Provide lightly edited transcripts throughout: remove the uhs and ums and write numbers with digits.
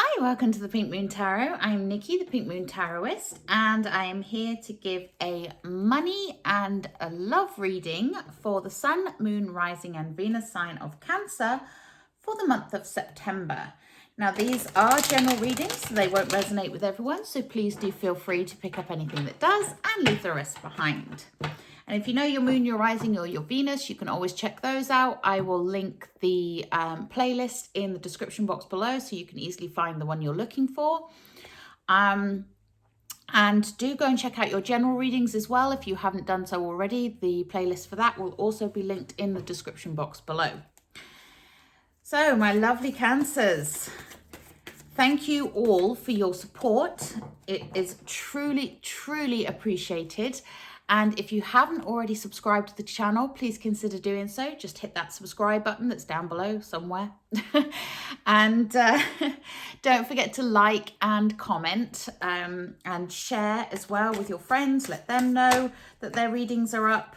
Hi, welcome to the Pink Moon Tarot. I'm Nikki, the Pink Moon Tarotist, and I am here to give a money and a love reading for the Sun, Moon, Rising and Venus sign of Cancer for the month of September. Now, these are general readings, so they won't resonate with everyone, so please do feel free to pick up anything that does and leave the rest behind. And if you know your moon, your rising, or your Venus, you can always check those out. I will link the playlist in the description box below so you can easily find the one you're looking for. And do go and check out your general readings as well. If you haven't done so already, the playlist for that will also be linked in the description box below. So, my lovely Cancers, thank you all for your support. It is truly, truly appreciated. And if you haven't already subscribed to the channel, please consider doing so. Just hit that subscribe button that's down below somewhere. And don't forget to like and comment and share as well with your friends. Let them know that their readings are up.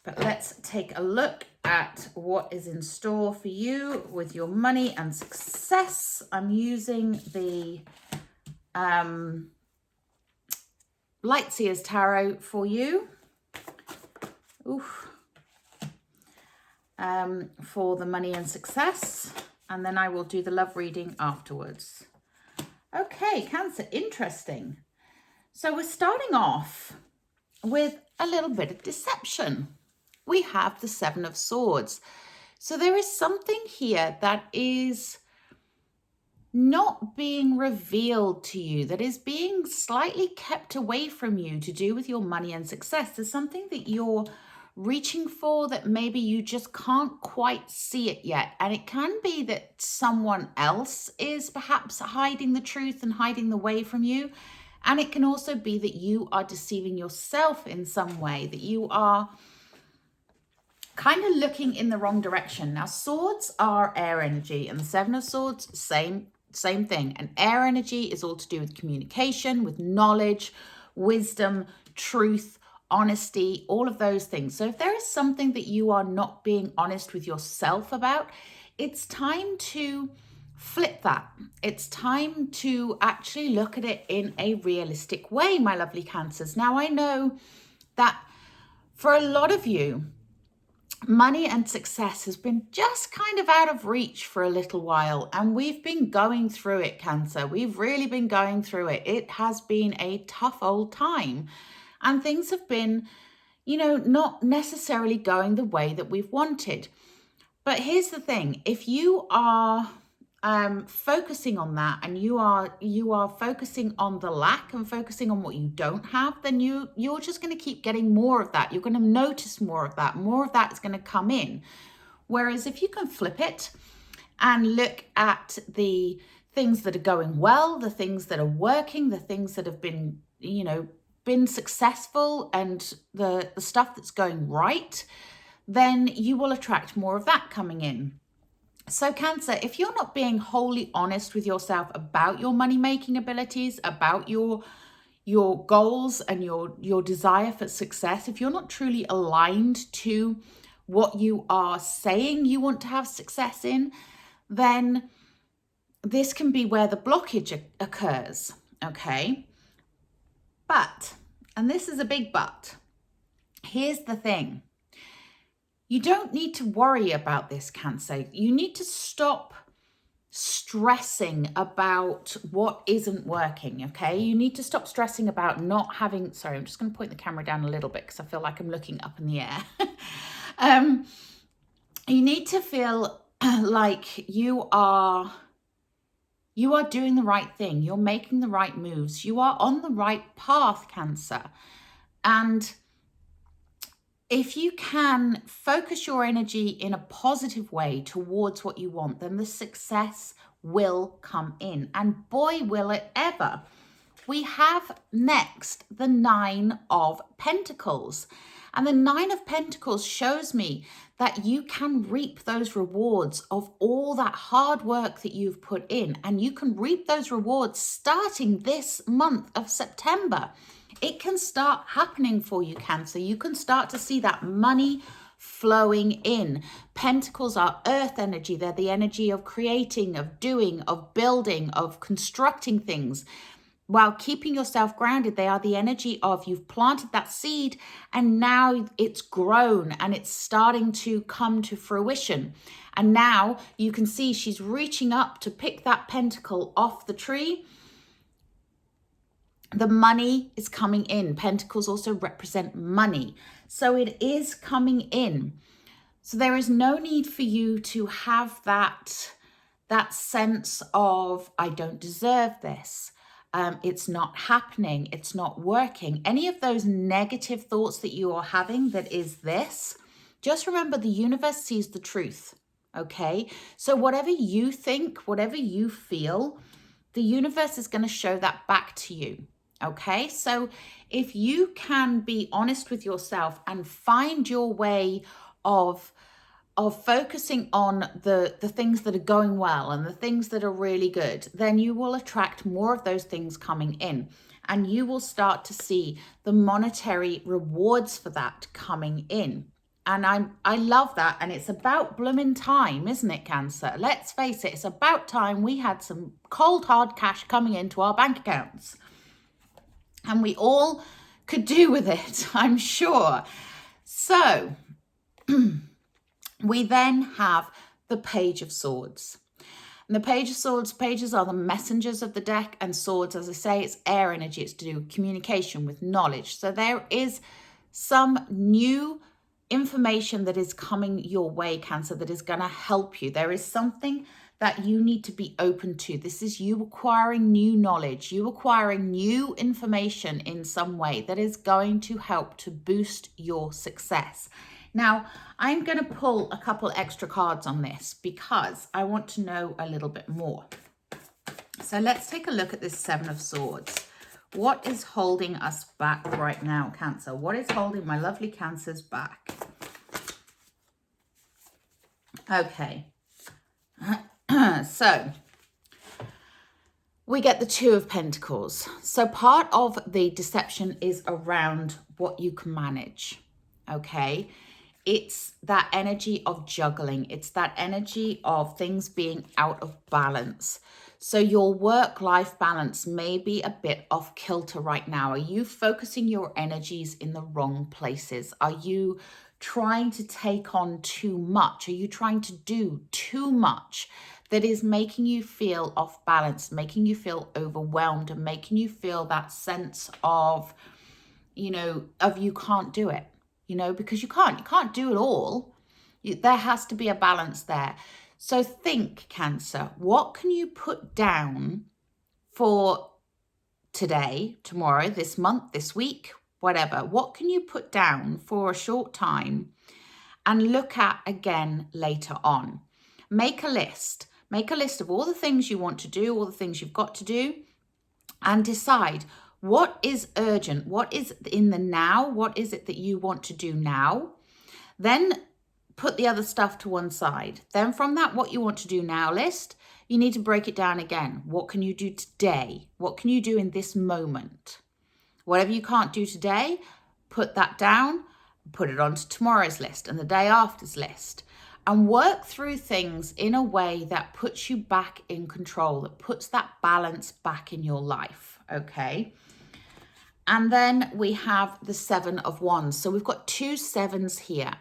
But let's take a look at what is in store for you with your money and success. I'm using the Lightseers Tarot for you. For the money and success. And then I will do the love reading afterwards. Okay, Cancer, interesting. So we're starting off with a little bit of deception. We have the Seven of Swords. So there is something here that is not being revealed to you, that is being slightly kept away from you to do with your money and success. There's something that you're reaching for that maybe you just can't quite see it yet. And it can be that someone else is perhaps hiding the truth and hiding the way from you. And it can also be that you are deceiving yourself in some way, that you are kind of looking in the wrong direction. Now, swords are air energy, and the Seven of Swords, same thing. And air energy is all to do with communication, with knowledge, wisdom, truth, honesty, all of those things. So if there is something that you are not being honest with yourself about, it's time to flip that. It's time to actually look at it in a realistic way, my lovely Cancers. Now, I know that for a lot of you, money and success has been just kind of out of reach for a little while, and we've been going through it, Cancer. We've really been going through it. It has been a tough old time, and things have been, not necessarily going the way that we've wanted. But here's the thing: if you are focusing on that, and you are focusing on the lack and focusing on what you don't have, then you're just going to keep getting more of that. You're going to notice more of that is going to come in. Whereas if you can flip it and look at the things that are going well, the things that are working, the things that have been been successful, and the stuff that's going right, then you will attract more of that coming in. So Cancer, if you're not being wholly honest with yourself about your money-making abilities, about your goals and your desire for success, if you're not truly aligned to what you are saying you want to have success in, then this can be where the blockage occurs, okay? But, and this is a big but, here's the thing. You don't need to worry about this, Cancer. You need to stop stressing about what isn't working, okay? You need to stop stressing about not having... Sorry, I'm just going to point the camera down a little bit because I feel like I'm looking up in the air. You need to feel like you are doing the right thing. You're making the right moves. You are on the right path, Cancer. And if you can focus your energy in a positive way towards what you want, then the success will come in. And boy, will it ever. We have next the Nine of Pentacles. And the Nine of Pentacles shows me that you can reap those rewards of all that hard work that you've put in. And you can reap those rewards starting this month of September. It can start happening for you, Cancer. You can start to see that money flowing in. Pentacles are earth energy. They're the energy of creating, of doing, of building, of constructing things. While keeping yourself grounded, they are the energy of you've planted that seed and now it's grown and it's starting to come to fruition. And now you can see she's reaching up to pick that pentacle off the tree. The money is coming in. Pentacles also represent money. So it is coming in. So there is no need for you to have that sense of, I don't deserve this. It's not happening. It's not working. Any of those negative thoughts that you are having that is this, just remember the universe sees the truth. Okay. So whatever you think, whatever you feel, the universe is going to show that back to you. Okay. So if you can be honest with yourself and find your way of focusing on the things that are going well and the things that are really good, then you will attract more of those things coming in, and you will start to see the monetary rewards for that coming in. And I love that. And it's about blooming time, isn't it, Cancer? Let's face it, it's about time we had some cold hard cash coming into our bank accounts. And we all could do with it, I'm sure. So we then have the Page of Swords. And the Page of Swords, pages are the messengers of the deck, and swords, as I say, it's air energy. It's to do with communication, with knowledge. So there is some new information that is coming your way, Cancer, that is going to help you. There is something that you need to be open to. This is you acquiring new knowledge, you acquiring new information in some way that is going to help to boost your success. Now, I'm going to pull a couple extra cards on this because I want to know a little bit more. So let's take a look at this Seven of Swords. What is holding us back right now, Cancer? What is holding my lovely Cancers back? Okay. So we get the Two of Pentacles. So part of the deception is around what you can manage. Okay. It's that energy of juggling. It's that energy of things being out of balance. So your work-life balance may be a bit off kilter right now. Are you focusing your energies in the wrong places? Are you trying to take on too much? Are you trying to do too much that is making you feel off balance, making you feel overwhelmed, and making you feel that sense of, you can't do it? Because you can't do it all. There has to be a balance there. So think, Cancer, what can you put down for today, tomorrow, this month, this week, whatever? What can you put down for a short time and look at again later on? Make a list. Make a list of all the things you want to do, all the things you've got to do, and decide what is urgent, what is in the now, what is it that you want to do now. Then put the other stuff to one side. Then from that what you want to do now list, you need to break it down again. What can you do today? What can you do in this moment? Whatever you can't do today, put that down, put it onto tomorrow's list and the day after's list. And work through things in a way that puts you back in control, that puts that balance back in your life, okay? And then we have the Seven of Wands. So we've got two sevens here.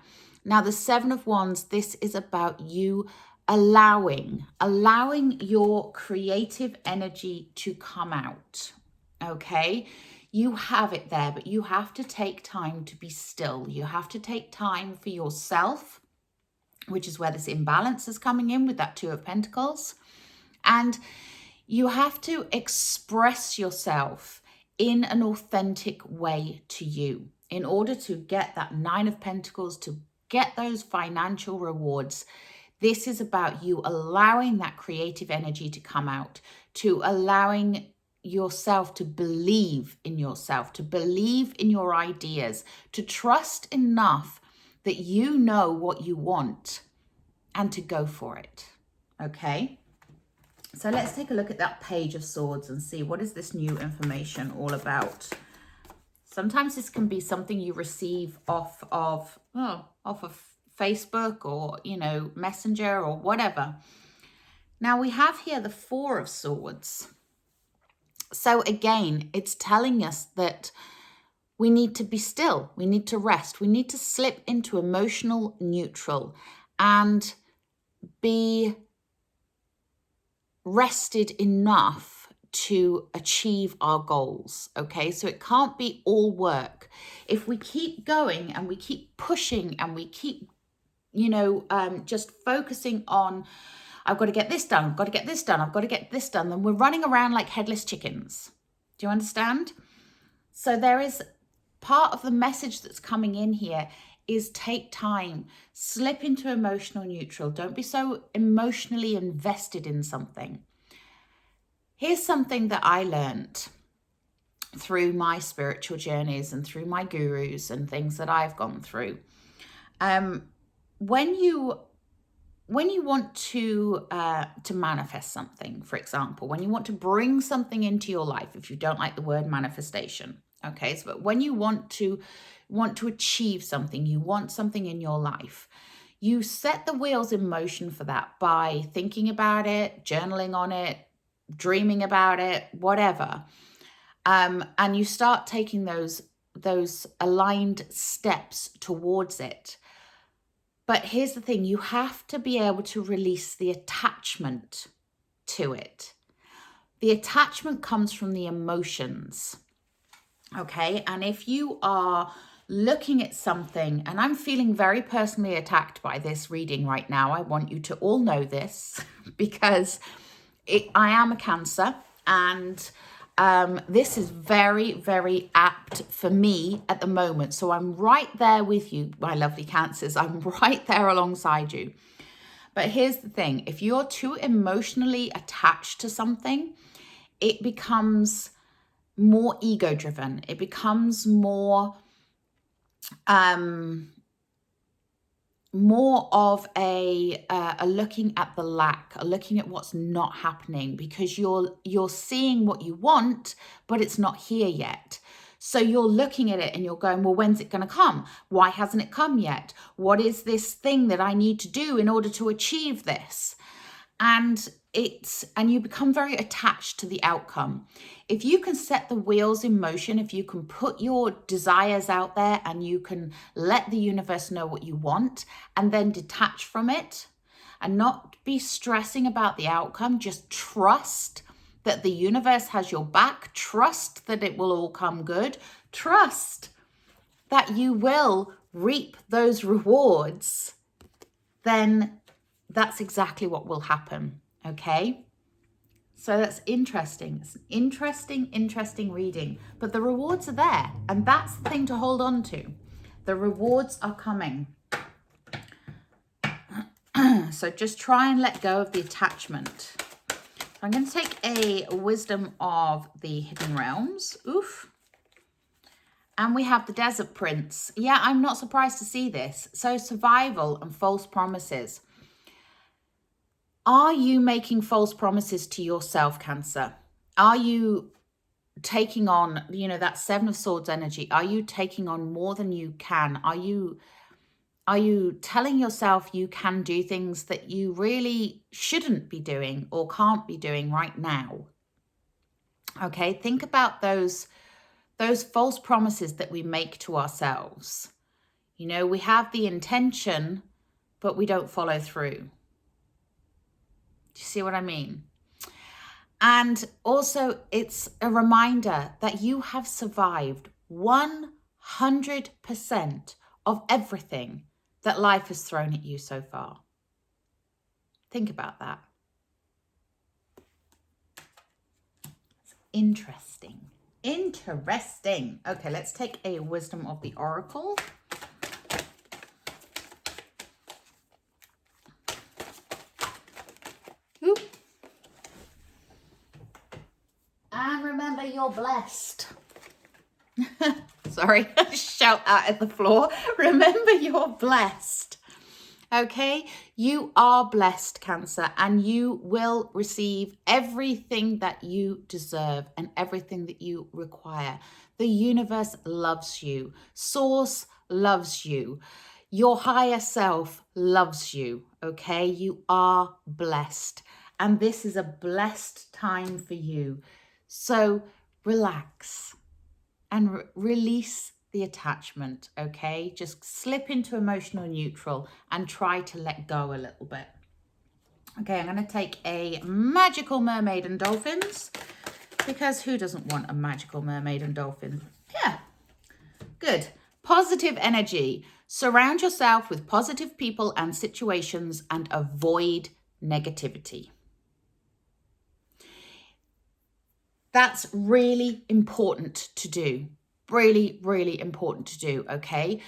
Now the Seven of Wands, this is about you allowing your creative energy to come out, okay? You have it there, but you have to take time to be still. You have to take time for yourself, which is where this imbalance is coming in with that Two of Pentacles. And you have to express yourself in an authentic way to you in order to get that Nine of Pentacles, to get those financial rewards. This is about you allowing that creative energy to come out, to allowing yourself to believe in yourself, to believe in your ideas, to trust enough that you know what you want and to go for it. Okay? So let's take a look at that Page of Swords and see what is this new information all about. Sometimes this can be something you receive off of Facebook or, you know, Messenger or whatever. Now we have here the Four of Swords. So again, it's telling us that we need to be still. We need to rest. We need to slip into emotional neutral and be rested enough to achieve our goals. Okay, so it can't be all work. If we keep going and we keep pushing and we keep, you know, just focusing on, I've got to get this done, I've got to get this done, I've got to get this done, then we're running around like headless chickens. Do you understand? So there is part of the message that's coming in here is take time, slip into emotional neutral. Don't be so emotionally invested in something. Here's something that I learned through my spiritual journeys and through my gurus and things that I've gone through. When you want to manifest something, for example, when you want to bring something into your life, if you don't like the word manifestation, okay, so but when you want to achieve something, you want something in your life, you set the wheels in motion for that by thinking about it, journaling on it, dreaming about it, whatever, and you start taking those aligned steps towards it. But here's the thing, you have to be able to release the attachment to it. The attachment comes from the emotions, okay? And if you are looking at something, and I'm feeling very personally attacked by this reading right now, I want you to all know this because I am a Cancer, and this is very, very apt for me at the moment. So I'm right there with you, my lovely Cancers. I'm right there alongside you. But here's the thing. If you're too emotionally attached to something, it becomes more ego-driven. It becomes more of a looking at the lack, a looking at what's not happening, because you're seeing what you want, but it's not here yet. So you're looking at it and you're going, well, when's it going to come? Why hasn't it come yet? What is this thing that I need to do in order to achieve this? And you become very attached to the outcome. If you can set the wheels in motion, if you can put your desires out there and you can let the universe know what you want and then detach from it and not be stressing about the outcome, just trust that the universe has your back, trust that it will all come good, trust that you will reap those rewards, then that's exactly what will happen, okay? So that's interesting. It's an interesting reading. But the rewards are there, and that's the thing to hold on to. The rewards are coming. So just try and let go of the attachment. I'm going to take a Wisdom of the Hidden Realms. Oof. And we have the Desert Prince. Yeah, I'm not surprised to see this. So survival and false promises. Are you making false promises to yourself, Cancer? Are you taking on, you know, that Seven of Swords energy? Are you taking on more than you can? Are you telling yourself you can do things that you really shouldn't be doing or can't be doing right now? Okay, think about those false promises that we make to ourselves. You know, we have the intention, but we don't follow through. Do you see what I mean? And also, it's a reminder that you have survived 100% of everything that life has thrown at you so far. Think about that. It's interesting. Interesting. Okay, let's take a Wisdom of the Oracle. And remember, you're blessed. Sorry, shout out at the floor. Remember, you're blessed. Okay, you are blessed, Cancer, and you will receive everything that you deserve and everything that you require. The universe loves you. Source loves you. Your higher self loves you, okay? You are blessed. And this is a blessed time for you. So relax and release the attachment, okay? Just slip into emotional neutral and try to let go a little bit. Okay, I'm going to take a magical mermaid and dolphins, because who doesn't want a magical mermaid and dolphin? Yeah, good. Positive energy. Surround yourself with positive people and situations and avoid negativity. That's really important to do. Really, really important to do, okay?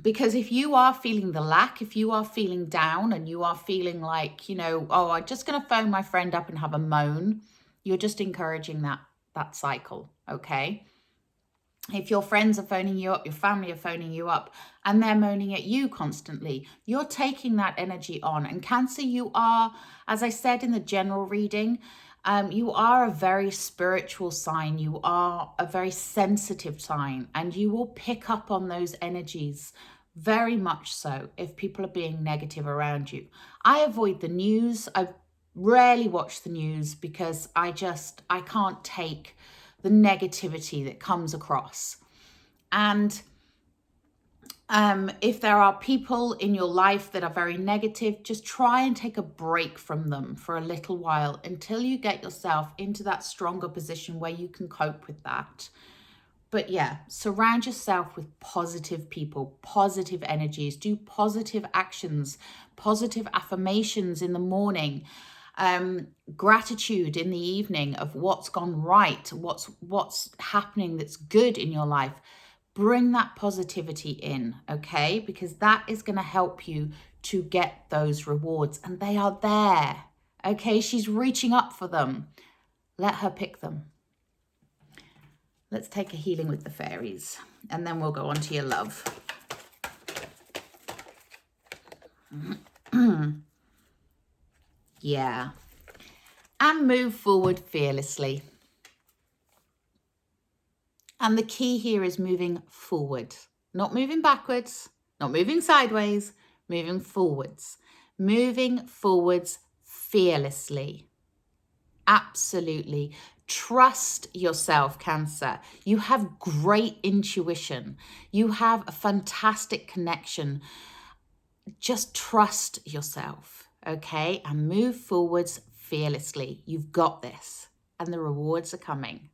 Because if you are feeling the lack, if you are feeling down and you are feeling like, you know, oh, I'm just going to phone my friend up and have a moan, you're just encouraging that cycle, okay? If your friends are phoning you up, your family are phoning you up, and they're moaning at you constantly, you're taking that energy on. And Cancer, you are, as I said in the general reading, you are a very spiritual sign. You are a very sensitive sign, and you will pick up on those energies very much so if people are being negative around you. I avoid the news. I rarely watch the news because I can't take the negativity that comes across. And if there are people in your life that are very negative, just try and take a break from them for a little while until you get yourself into that stronger position where you can cope with that. But yeah, surround yourself with positive people, positive energies, do positive actions, positive affirmations in the morning, gratitude in the evening of what's gone right, what's happening that's good in your life. Bring that positivity in, okay? Because that is going to help you to get those rewards, and they are there, okay? She's reaching up for them. Let her pick them. Let's take a healing with the fairies, and then we'll go on to your love. Yeah. And move forward fearlessly. And the key here is moving forward, not moving backwards, not moving sideways, moving forwards. Moving forwards fearlessly. Absolutely. Trust yourself, Cancer. You have great intuition. You have a fantastic connection. Just trust yourself, okay? And move forwards fearlessly. You've got this. And the rewards are coming.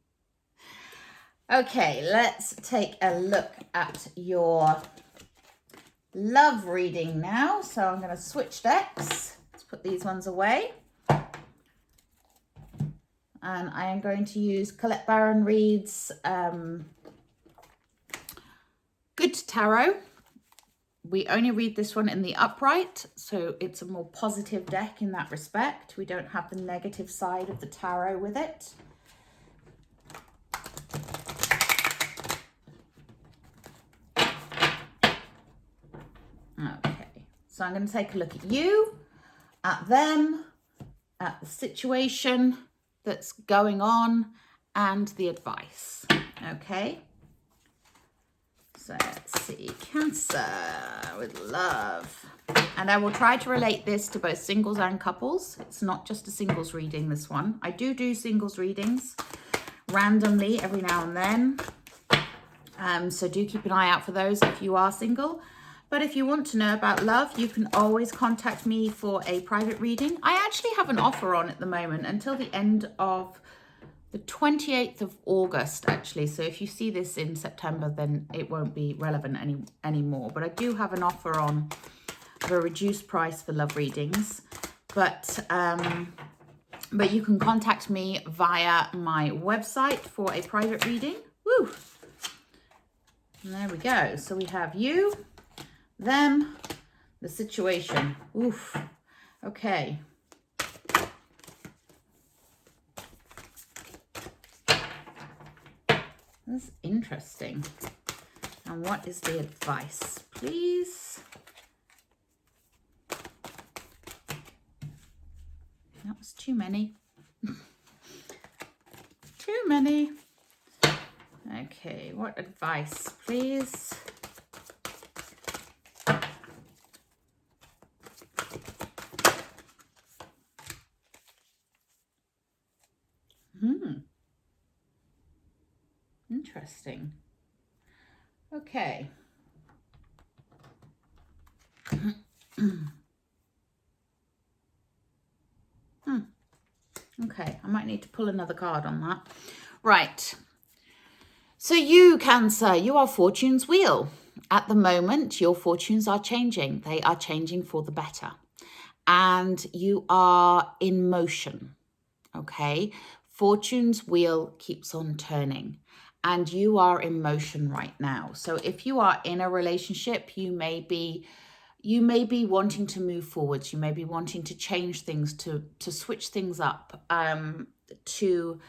Okay, let's take a look at your love reading now. So I'm going to switch decks. Let's put these ones away. And I am going to use Colette Baron Reid's Good Tarot. We only read this one in the upright, so it's a more positive deck in that respect. We don't have the negative side of the tarot with it. Okay, so I'm going to take a look at you, at them, at the situation that's going on, and the advice. Okay, so let's see, Cancer with love. And I will try to relate this to both singles and couples. It's not just a singles reading, this one. I do singles readings randomly every now and then. So do keep an eye out for those if you are single. But if you want to know about love, you can always contact me for a private reading. I actually have an offer on at the moment until the end of the 28th of August, actually. So if you see this in September, then it won't be relevant anymore. But I do have an offer on for a reduced price for love readings. But you can contact me via my website for a private reading. Woo! And there we go. So we have you, them, the situation. Oof. Okay. That's interesting. And what is the advice, please? That was too many. Too many. Okay, what advice, please? Interesting. Okay. Okay, I might need to pull another card on that. Right. So you, Cancer, you are Fortune's wheel. At the moment, your fortunes are changing. They are changing for the better. And you are in motion, okay? Fortune's wheel keeps on turning. And you are in motion right now. So if you are in a relationship, you may be wanting to move forwards. You may be wanting to change things, to switch things up, to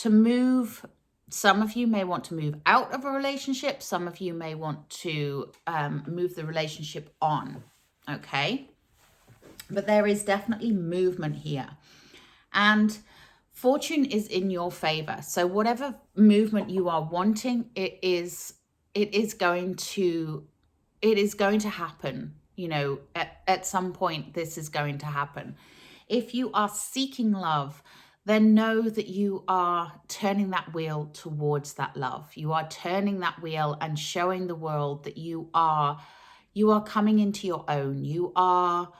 move. Some of you may want to move out of a relationship. Some of you may want to move the relationship on, okay? But there is definitely movement here. And fortune is in your favor. So whatever movement you are wanting, it is going to happen. You know, at some point, this is going to happen. If you are seeking love, then know that you are turning that wheel towards that love. You are turning that wheel and showing the world that you are coming into your own. You are,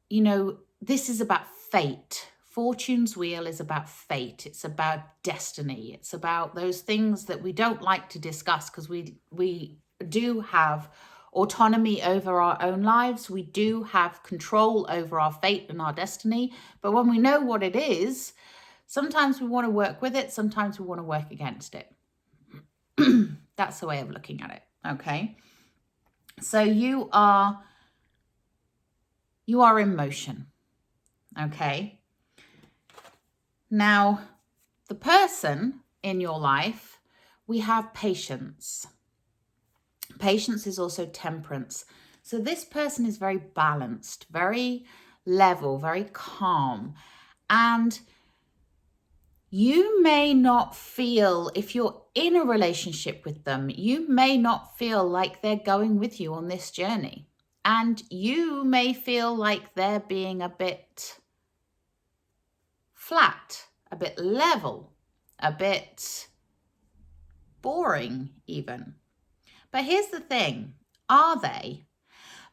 you know, this is about fate. Fortune's wheel is about fate. It's about destiny. It's about those things that we don't like to discuss because we do have autonomy over our own lives. We do have control over our fate and our destiny. But when we know what it is, sometimes we want to work with it. Sometimes we want to work against it. That's the way of looking at it. Okay. So you are in motion. Okay. Now, the person in your life, we have patience. Patience is also temperance. So this person is very balanced, very level, very calm. And you may not feel, if you're in a relationship with them, you may not feel like they're going with you on this journey. And you may feel like they're being a bit flat, a bit level, a bit boring even. But here's the thing, are they?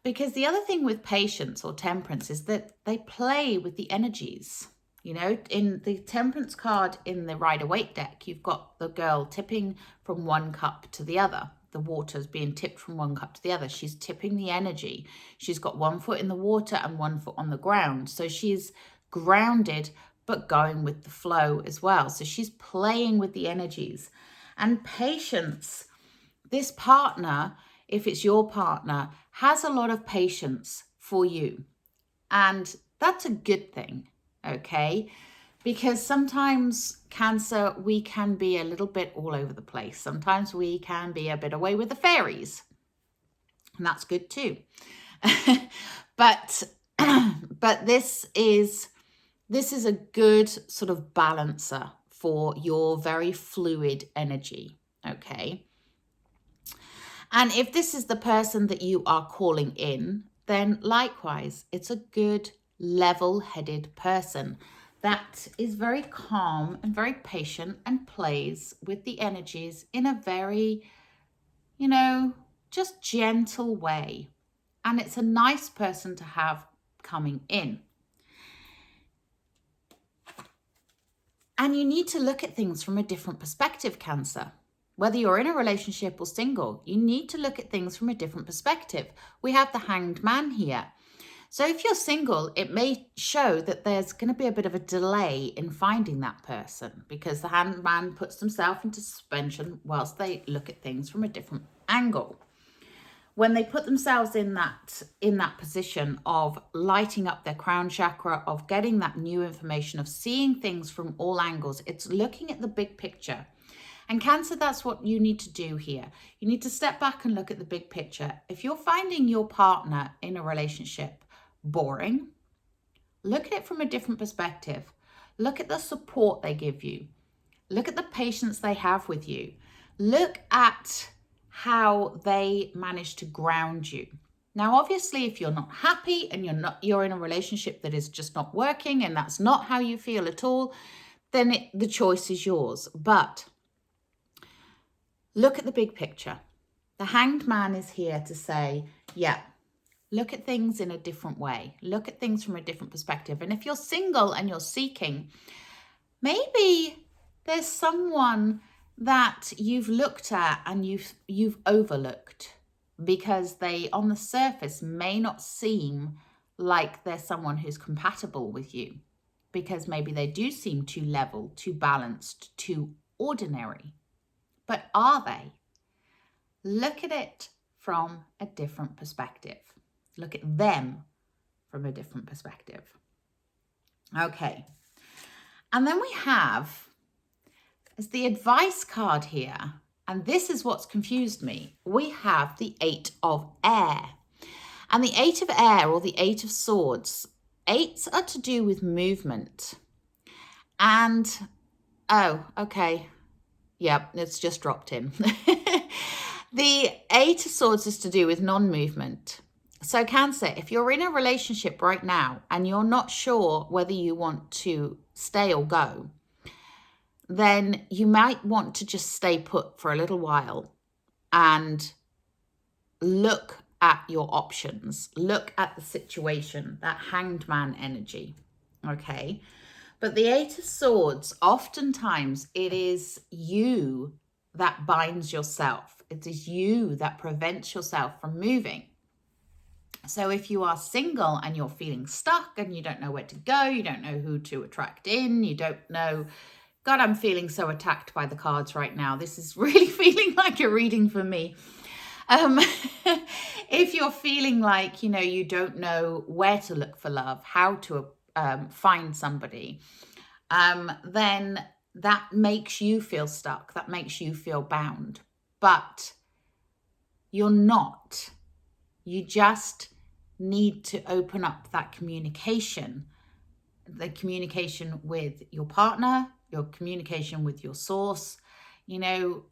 Because the other thing with patience or temperance is that they play with the energies. You know, in the temperance card in the Rider-Waite deck, you've got the girl tipping from one cup to the other. The water's being tipped from one cup to the other. She's tipping the energy. She's got one foot in the water and one foot on the ground. So she's grounded, but going with the flow as well. So she's playing with the energies. And patience, this partner, if it's your partner, has a lot of patience for you. And that's a good thing, okay? Because sometimes, Cancer, we can be a little bit all over the place. Sometimes we can be a bit away with the fairies. And that's good too. But this is a good sort of balancer for your very fluid energy, okay? And if this is the person that you are calling in, then likewise, it's a good level-headed person that is very calm and very patient and plays with the energies in a very, you know, just gentle way. And it's a nice person to have coming in. And you need to look at things from a different perspective, Cancer. Whether you're in a relationship or single, you need to look at things from a different perspective. We have the Hanged Man here. So if you're single, it may show that there's going to be a bit of a delay in finding that person because the Hanged Man puts himself into suspension whilst they look at things from a different angle. When they put themselves in that position of lighting up their crown chakra, of getting that new information, of seeing things from all angles, it's looking at the big picture. And Cancer, that's what you need to do here. You need to step back and look at the big picture. If you're finding your partner in a relationship boring, look at it from a different perspective. Look at the support they give you. Look at the patience they have with you. Look at how they manage to ground you. Now, obviously, if you're not happy and you're in a relationship that is just not working and that's not how you feel at all, then the choice is yours. But look at the big picture. The Hanged Man is here to say, yeah, look at things in a different way. Look at things from a different perspective. And if you're single and you're seeking, maybe there's someone that you've looked at and you've overlooked because they, on the surface, may not seem like they're someone who's compatible with you, because maybe they do seem too level, too balanced, too ordinary. But are they? Look at it from a different perspective. Look at them from a different perspective. Okay. And then we have, as the advice card here, and this is what's confused me, we have the Eight of Air. And the Eight of Air, or the Eight of Swords, eights are to do with movement. And, oh, okay. Yep, it's just dropped in. The Eight of Swords is to do with non-movement. So Cancer, if you're in a relationship right now and you're not sure whether you want to stay or go, then you might want to just stay put for a little while and look at your options. Look at the situation, that Hanged Man energy, okay? But the Eight of Swords, oftentimes it is you that binds yourself. It is you that prevents yourself from moving. So if you are single and you're feeling stuck and you don't know where to go, you don't know who to attract in, you don't know, God, I'm feeling so attacked by the cards right now. This is really feeling like a reading for me. If you're feeling like, you don't know where to look for love, how to find somebody, then that makes you feel stuck. That makes you feel bound. But you're not. You just need to open up that communication, the communication with your partner, your communication with your source,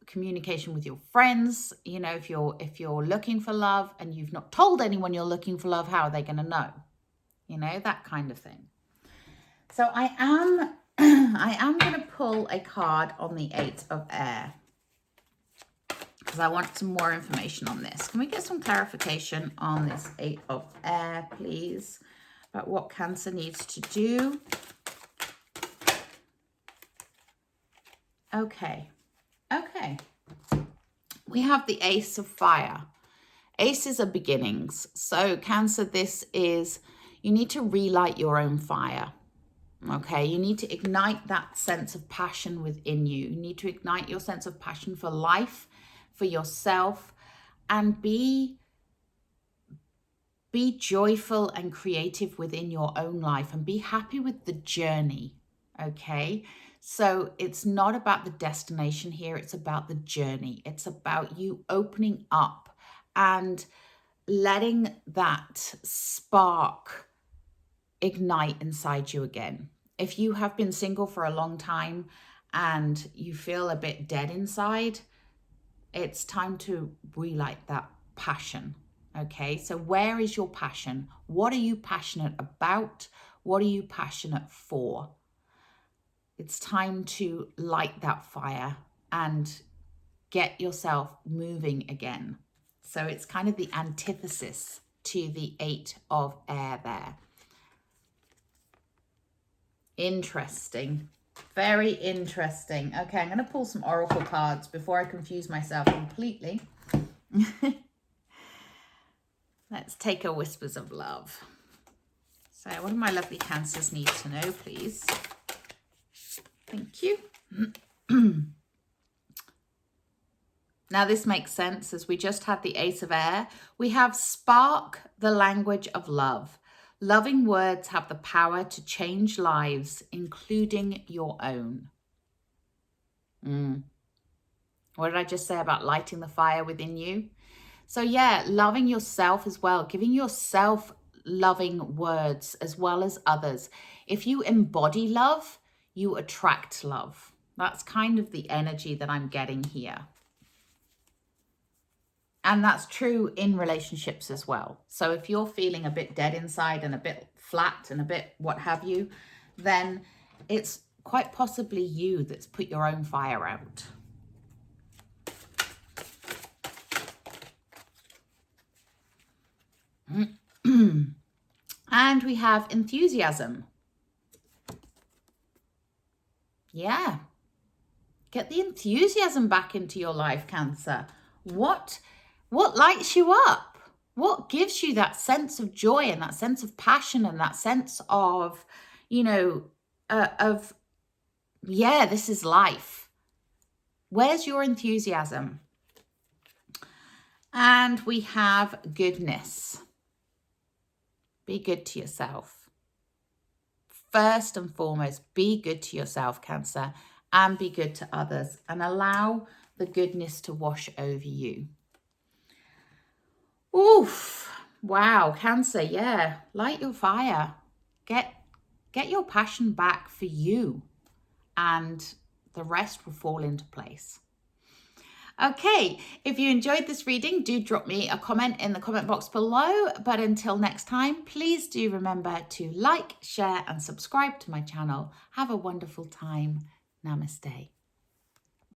communication with your friends. If you're looking for love and you've not told anyone you're looking for love, how are they going to know? That kind of thing. So I am going to pull a card on the Eight of Air, because I want some more information on this. Can we get some clarification on this Eight of Air, please, about what Cancer needs to do? Okay. We have the Ace of Fire. Aces are beginnings. So Cancer, this is, you need to relight your own fire. Okay, you need to ignite that sense of passion within you. You need to ignite your sense of passion for life, for yourself, and be joyful and creative within your own life, and be happy with the journey. Okay, so it's not about the destination here, it's about the journey. It's about you opening up and letting that spark ignite inside you again. If you have been single for a long time and you feel a bit dead inside, it's time to relight that passion. Okay, so where is your passion? What are you passionate about? What are you passionate for? It's time to light that fire and get yourself moving again. So it's kind of the antithesis to the Eight of Air there. Interesting. Very interesting. Okay, I'm going to pull some oracle cards before I confuse myself completely. Let's take a Whispers of Love. So what do my lovely Cancers need to know, please? Thank you. Now this makes sense, as we just had the Ace of Air. We have spark, the language of love. Loving words have the power to change lives, including your own. What did I just say about lighting the fire within you? So yeah, loving yourself as well, giving yourself loving words as well as others. If you embody love, you attract love. That's kind of the energy that I'm getting here. And that's true in relationships as well. So if you're feeling a bit dead inside and a bit flat and a bit what have you, then it's quite possibly you that's put your own fire out. And we have enthusiasm. Yeah. Get the enthusiasm back into your life, Cancer. What lights you up? What gives you that sense of joy and that sense of passion and that sense of, you know, yeah, this is life. Where's your enthusiasm? And we have goodness. Be good to yourself. First and foremost, be good to yourself, Cancer, and be good to others, and allow the goodness to wash over you. Oof. Wow, Cancer, yeah. Light your fire. Get your passion back for you, and the rest will fall into place. Okay, if you enjoyed this reading, do drop me a comment in the comment box below. But until next time, please do remember to like, share, and subscribe to my channel. Have a wonderful time. Namaste.